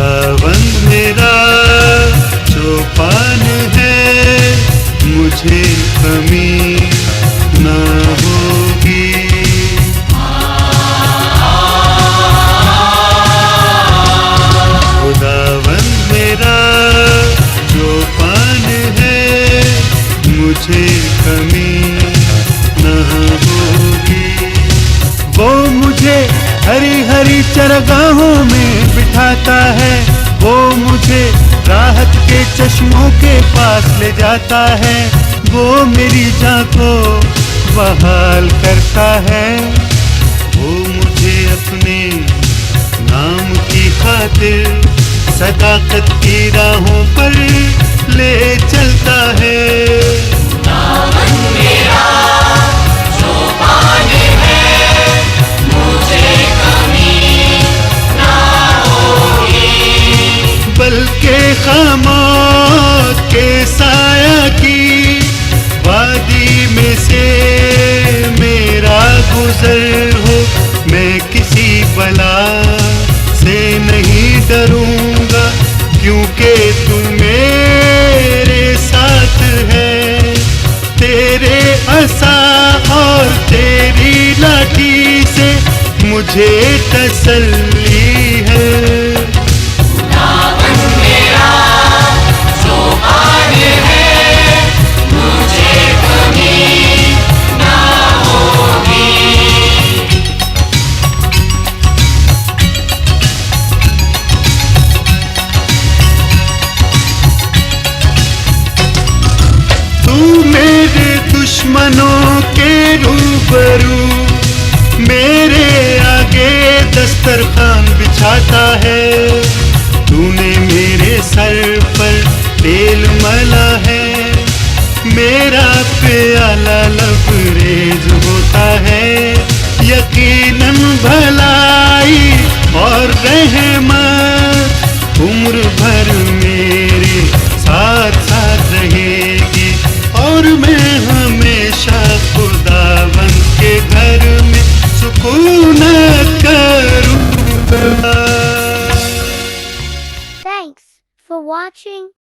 खुदावंद मेरा चौपान है, मुझे कमी न होगी। खुदावंद मेरा चौपान है, मुझे कमी न होगी। वो मुझे हरी हरी चरगाहों में बिठाता है, वो मुझे राहत के चश्मों के पास ले जाता है, वो मेरी जान को बहाल करता है। वो मुझे अपने नाम की खातिर सदाकत की राहों पर ले चलता है। बल्कि खामोश के साया की वादी में से मेरा गुजर हो, मैं किसी बला से नहीं डरूंगा, क्योंकि तू मेरे साथ है। तेरे असा और तेरी लाठी से मुझे तसल्ली है। दुश्मनों के रूबरू मेरे आगे दस्तरखान बिछाता है। तूने मेरे सर पर तेल मला है, मेरा प्याला लबरेज होता है। यकीनन भलाई और रहमत उम्र भर मेरे साथ साथ रहेगी, और मैं हमेशा खुदावंद के घर में सुकून करूँगा। Thanks for watching.